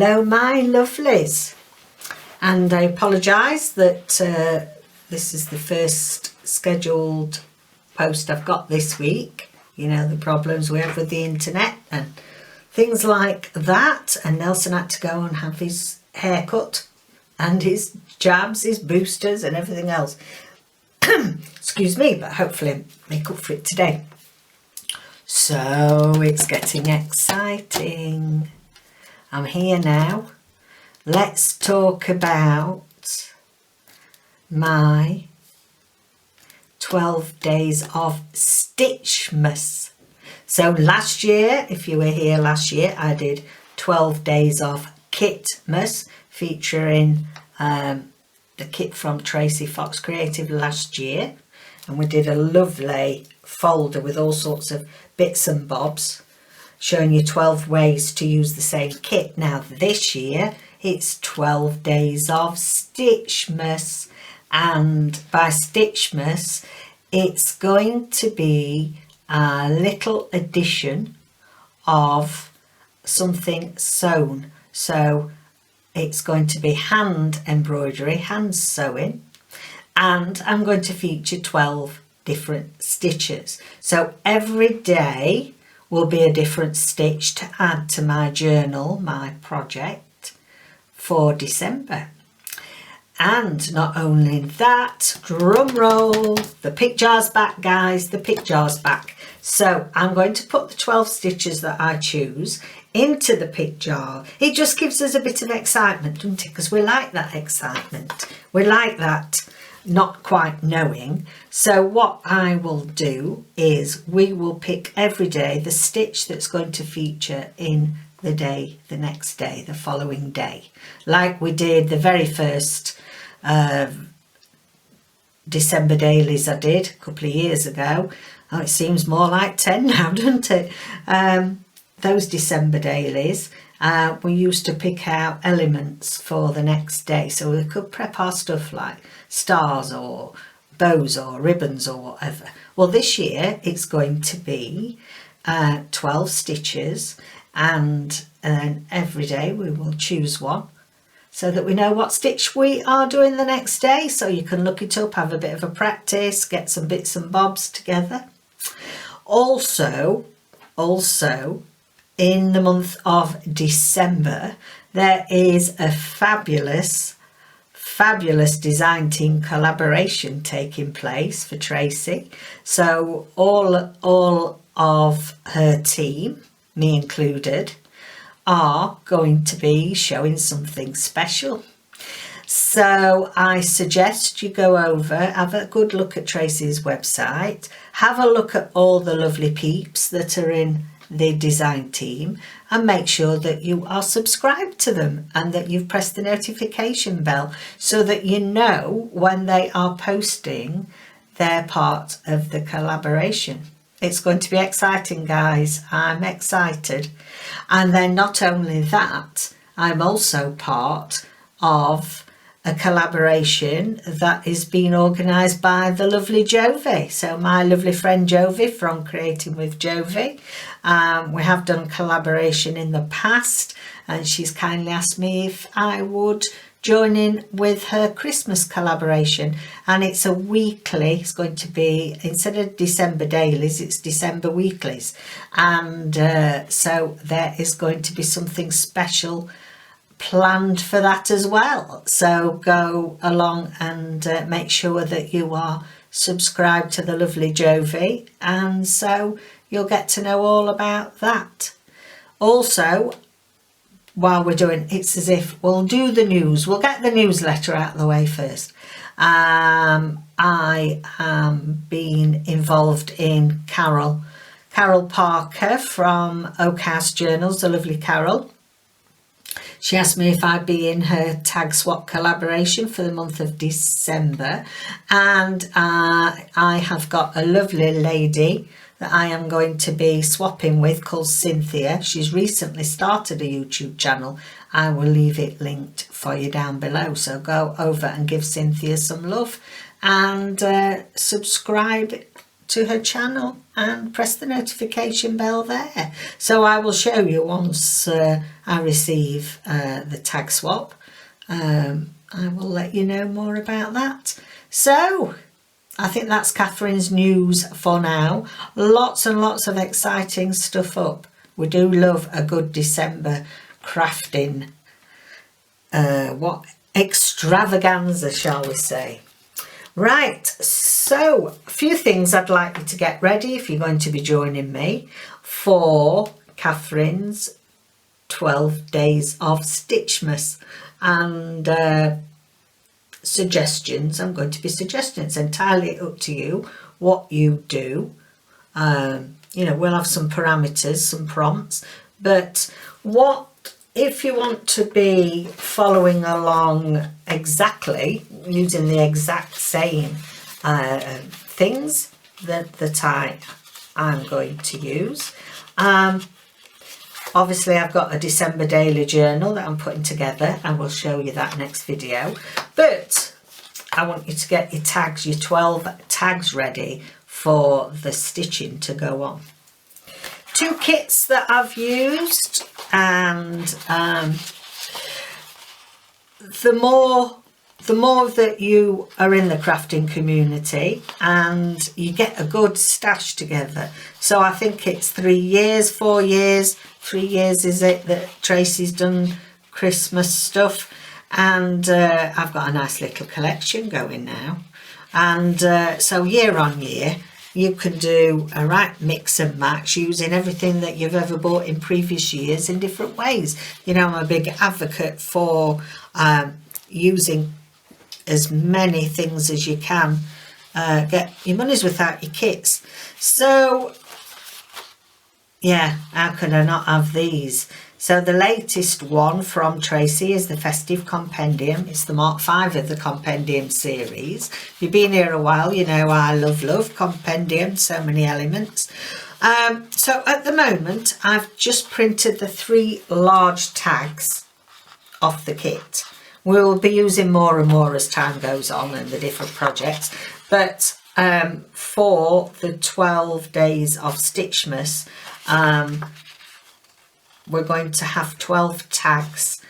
Hello my lovelies, and I apologise that this is the first scheduled post I've got this week. You know, the problems we have with the internet and things like that, and Nelson had to go and have his haircut and his jabs, his boosters and everything else. Excuse me, but hopefully make up for it today. So it's getting exciting. I'm here now. Let's talk about my 12 days of STITCHMAS. So last year, if you were here last year, I did 12 days of KitMAS featuring the kit from Tracie Fox Creative last year. And we did a lovely folder with all sorts of bits and bobs, showing you 12 ways to use the same kit. Now this year it's 12 days of STITCHMAS, and by STITCHMAS it's going to be a little edition of something sewn. So it's going to be hand embroidery, hand sewing, and I'm going to feature 12 different stitches. So every day will be a different stitch to add to my journal, my project for December. And not only that, drum roll, the pick jar's back guys, the pick jar's back. So I'm going to put the 12 stitches that I choose into the pick jar. It just gives us a bit of excitement, doesn't it? Because we like that excitement. We like that not quite knowing. So what I will do is we will pick every day the stitch that's going to feature in the day, the next day, the following day, like we did the very first December dailies I did a couple of years ago. Oh, it seems more like 10 now, doesn't it? Those December dailies, we used to pick out elements for the next day, so we could prep our stuff like stars or bows or ribbons or whatever. Well, this year it's going to be 12 stitches, and every day we will choose one so that we know what stitch we are doing the next day, so you can look it up, have a bit of a practice, get some bits and bobs together. Also in the month of December there is a fabulous design team collaboration taking place for Tracie. So all of her team, me included, are going to be showing something special. So I suggest you go over, have a good look at Tracie's website, have a look at all the lovely peeps that are in the design team, and make sure that you are subscribed to them and that you've pressed the notification bell so that you know when they are posting their part of the collaboration. It's going to be exciting, guys. I'm excited. And then not only that, I'm also part of a collaboration that is being organised by the lovely Jovi. So my lovely friend Jovi from Creating with Jovi. We have done collaboration in the past, and she's kindly asked me if I would join in with her Christmas collaboration, and it's a weekly. It's going to be, instead of December dailies, it's December weeklies, and so there is going to be something special planned for that as well. So go along and make sure that you are subscribed to the lovely Jovi, and so you'll get to know all about that. Also, while we're doing, it's as if we'll do the news, we'll get the newsletter out of the way first. I am being involved in Carol Parker from Oak House Journals, the lovely Carol. She asked me if I'd be in her tag swap collaboration for the month of December, and I have got a lovely lady that I am going to be swapping with called Cynthia. She's recently started a YouTube channel. I will leave it linked for you down below, so go over and give Cynthia some love and subscribe to her channel and press the notification bell there. So I will show you once I receive the tag swap. I will let you know more about that. So I think that's Catherine's news for now. Lots and lots of exciting stuff up. We do love a good December crafting, what extravaganza, shall we say. Right, so a few things I'd like you to get ready if you're going to be joining me for Catherine's 12 days of Stitchmas, and suggestions. I'm going to be suggesting. It's entirely up to you what you do. You know, we'll have some parameters, some prompts, but what if you want to be following along exactly, using the exact same things that I'm going to use. Obviously I've got a December daily journal that I'm putting together, and we'll show you that next video. But I want you to get your tags, your 12 tags ready for the stitching to go on. 2 kits that I've used, and the more that you are in the crafting community and you get a good stash together. So I think it's 3 years, 4 years, 3 years is it that Tracie's done Christmas stuff, and I've got a nice little collection going now. And so year on year you can do a right mix and match using everything that you've ever bought in previous years in different ways. You know, I'm a big advocate for using as many things as you can. Get your money's worth out your kits. So yeah, how could I not have these? So the latest one from Tracie is the Festive Compendium. It's the Mark 5 of the Compendium series. If you've been here a while, you know I love Compendium, so many elements. So at the moment, I've just printed the 3 large tags off the kit. We'll be using more and more as time goes on and the different projects. But for the 12 days of Stitchmas, we're going to have 12 tags,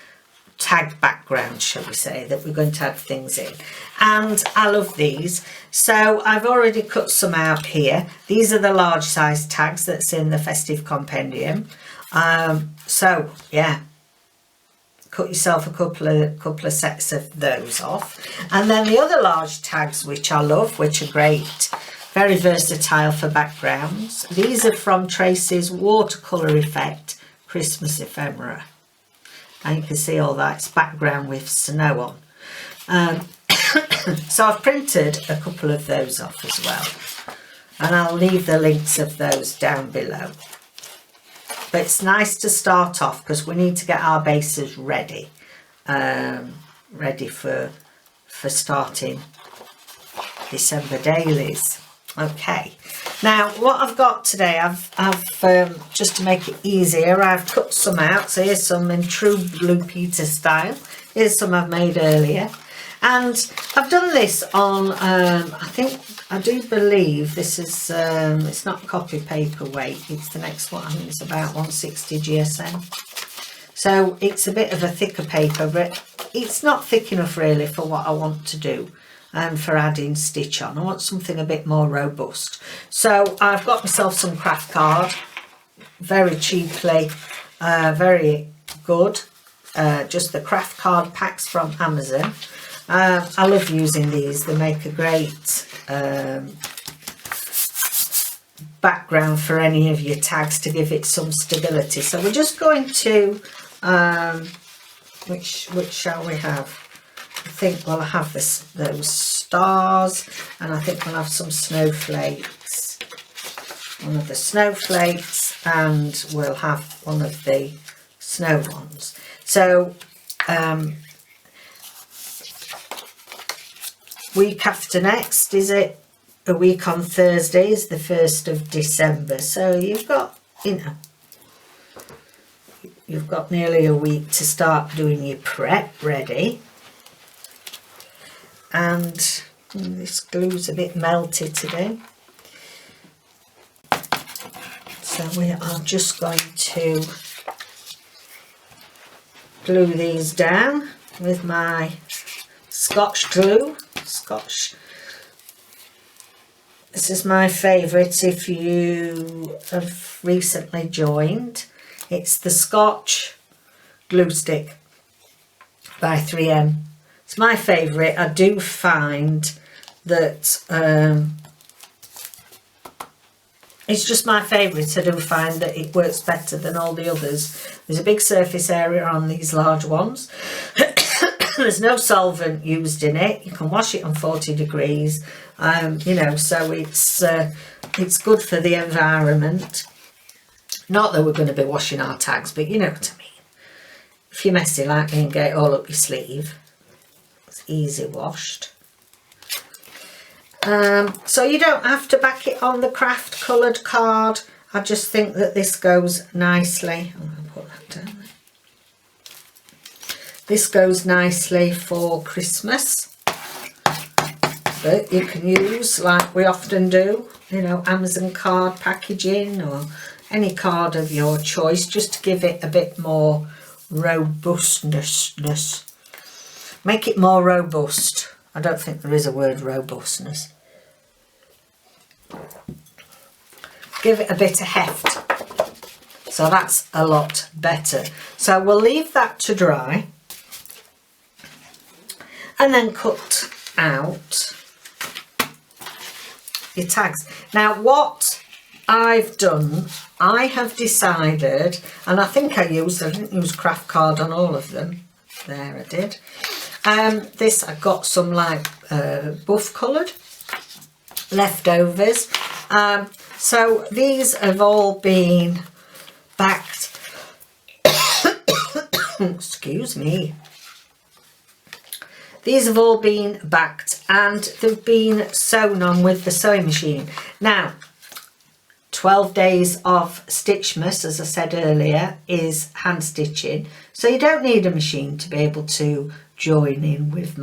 tag backgrounds, shall we say, that we're going to have things in. And I love these. So I've already cut some out here. These are the large size tags that's in the Festive Compendium. So yeah, cut yourself a couple of sets of those off. And then the other large tags, which I love, which are great, very versatile for backgrounds. These are from Tracie's Watercolour Effect Christmas Ephemera, and you can see all that, it's background with snow on. So I've printed a couple of those off as well, and I'll leave the links of those down below. But it's nice to start off because we need to get our bases ready, ready for starting December dailies. Okay, now what I've got today, I've just to make it easier, I've cut some out. So here's some in true Blue Peter style. Here's some I've made earlier, and I've done this on I do believe this is it's not copy paper weight, it's the next one. I think it's about 160 GSM. So it's a bit of a thicker paper, but it's not thick enough really for what I want to do. And for adding stitch on, I want something a bit more robust. So I've got myself some craft card, very cheaply, very good, just the craft card packs from Amazon. I love using these, they make a great background for any of your tags to give it some stability. So we're just going to, which shall we have? I think we'll have those stars, and I think we'll have some snowflakes. One of the snowflakes, and we'll have one of the snow ones. So week after next, is it a week on Thursday, is the 1st of December. So you've got, you know, you've got nearly a week to start doing your prep ready. And this glue's a bit melted today. So we are just going to glue these down with my Scotch glue. This is my favourite if you have recently joined. It's the Scotch glue stick by 3M. It's my favourite. I do find that it's just my favourite. I do find that it works better than all the others. There's a big surface area on these large ones. There's no solvent used in it. You can wash it on 40 degrees. You know, so it's good for the environment. Not that we're going to be washing our tags, but you know what I mean. If you're messy like me and get it all up your sleeve, it's easy washed. So you don't have to back it on the craft coloured card. I just think that this goes nicely. I'm going to put that down there. This goes nicely for Christmas, but you can use, like we often do, you know, Amazon card packaging or any card of your choice, just to give it a bit more robustness. Make it more robust. I don't think there is a word robustness. Give it a bit of heft. So that's a lot better. So we'll leave that to dry. And then cut out your tags. Now what I've done, I have decided, and I think I didn't use craft card on all of them. There I did. This I got some like buff coloured leftovers. So these have all been backed. Excuse me. These have all been backed and they've been sewn on with the sewing machine. Now, 12 days of STITCHMAS, as I said earlier, is hand stitching. So you don't need a machine to be able to join in with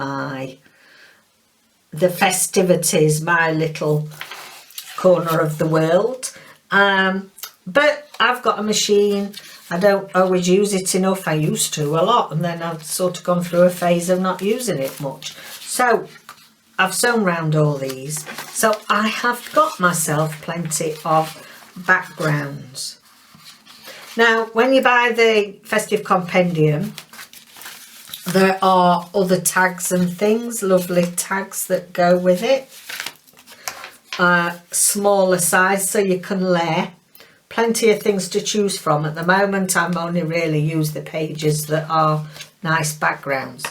the festivities, my little corner of the world. But I've got a machine. I don't always use it enough. I used to a lot, and then I've sort of gone through a phase of not using it much. So I've sewn round all these. So I have got myself plenty of backgrounds. Now, when you buy the Festive Compendium, there are other tags and things, lovely tags that go with it. Smaller size, so you can layer. Plenty of things to choose from. At the moment, I'm only really use the pages that are nice backgrounds.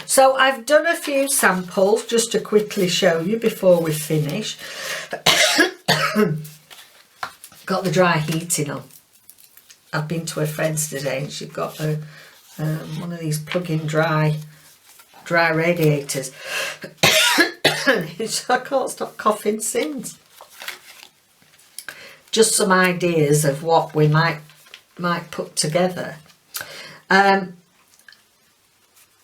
So I've done a few samples just to quickly show you before we finish. Got the dry heating on. I've been to a friend's today and she's got one of these plug-in dry radiators. I can't stop coughing since. Just some ideas of what we might put together.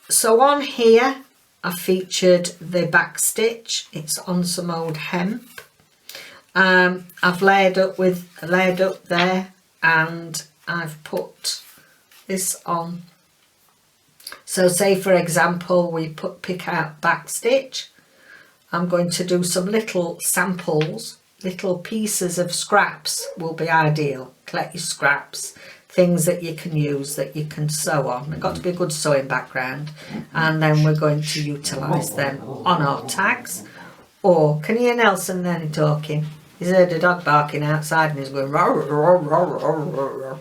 So on here I featured the back stitch. It's on some old hemp. I've layered up there, and I've put this on. So say for example we pick out back stitch. I'm going to do some little samples. Little pieces of scraps will be ideal. Collect your scraps, things that you can use, that you can sew on. They've got to be a good sewing background, and then we're going to utilise them on our tags. Or, can you hear Nelson then talking? He's heard a dog barking outside and he's going row, row, row, row, row, row.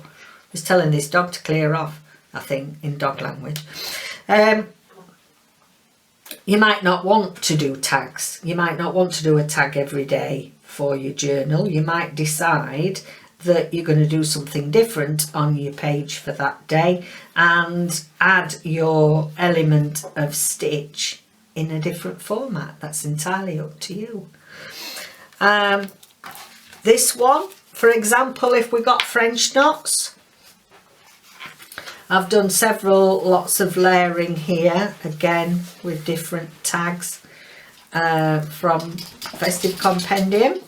He's telling this dog to clear off, I think, in dog language. You might not want to do tags. You might not want to do a tag every day for your journal. You might decide that you're going to do something different on your page for that day and add your element of stitch in a different format. That's entirely up to you. This one, for example, if we got French knots, I've done lots of layering here, again with different tags from Festive Compendium.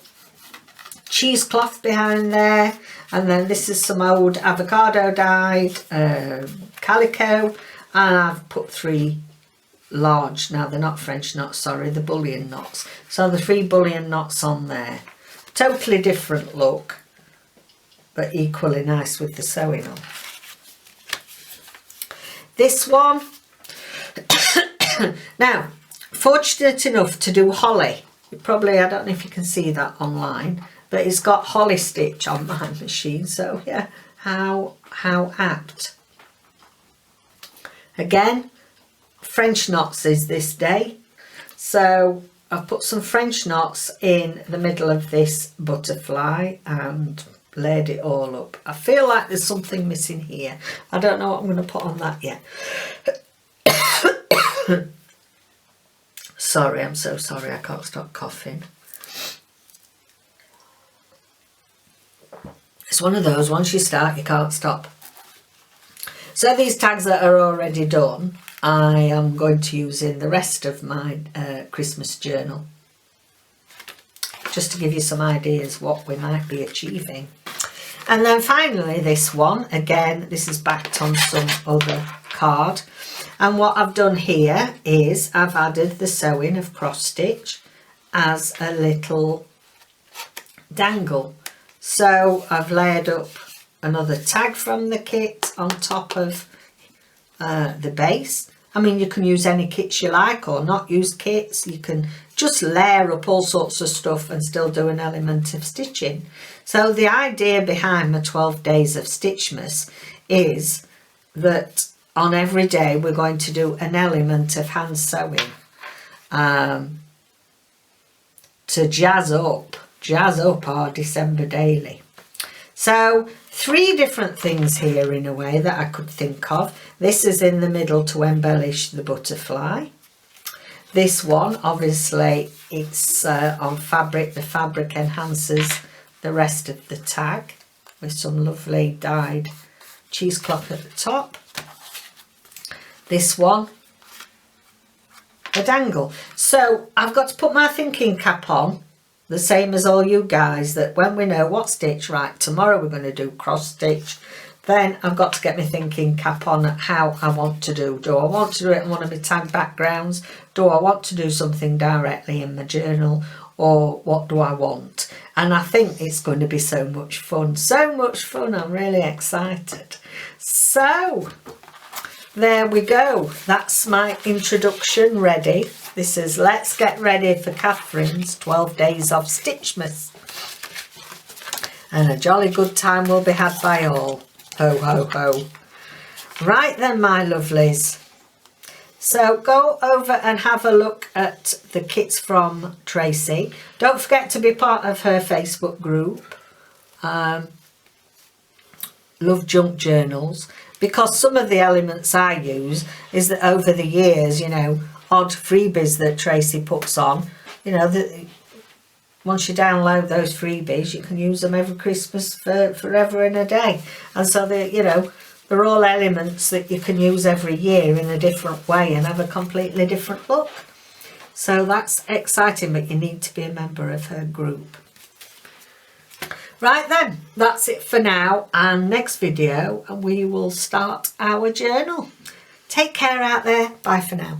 cheesecloth behind there, and then this is some old avocado dyed calico, and I've put 3 large, now they're not French knots, sorry, the bullion knots. So the 3 bullion knots on there. Totally different look, but equally nice with the sewing on. This one, now, fortunate enough to do holly. Probably, I don't know if you can see that online, but it's got holly stitch on my machine, so yeah, how apt. Again, French knots is this day, so I've put some French knots in the middle of this butterfly and laid it all up. I feel like there's something missing here. I don't know what I'm going to put on that yet. Sorry, I'm so sorry, I can't stop coughing. It's one of those, once you start you can't stop. So these tags that are already done, I am going to use in the rest of my Christmas journal, just to give you some ideas what we might be achieving. And then finally this one, again, this is backed on some other card, and what I've done here is I've added the sewing of cross stitch as a little dangle. So I've layered up another tag from the kit on top of the base. I mean, you can use any kits you like or not use kits. You can just layer up all sorts of stuff and still do an element of stitching. So the idea behind my 12 days of Stitchmas is that on every day we're going to do an element of hand sewing to jazz up our December daily. So 3 different things here in a way that I could think of. This is in the middle to embellish the butterfly. This one, obviously, it's on fabric. The fabric enhances the rest of the tag with some lovely dyed cheesecloth at the top. This one, a dangle. So I've got to put my thinking cap on, the same as all you guys, that when we know what stitch, right, tomorrow we're going to do cross stitch, then I've got to get my thinking cap on at how I want to do. Do I want to do it in one of my tag backgrounds? Do I want to do something directly in my journal? Or what do I want? And I think it's going to be so much fun. So much fun. I'm really excited. So there we go. That's my introduction ready. This is Let's Get Ready for Catherine's 12 Days of Stitchmas. And a jolly good time will be had by all. Ho, ho, ho. Right then, my lovelies. So go over and have a look at the kits from Tracie. Don't forget to be part of her Facebook group, LoveJunkJournals, because some of the elements I use is that over the years, you know, odd freebies that Tracie puts on, you know, that once you download those freebies, you can use them every Christmas for forever and a day. And so they, you know, they're all elements that you can use every year in a different way and have a completely different look. So that's exciting, but you need to be a member of her group. Right then, that's it for now, and next video we will start our journal. Take care out there. Bye for now.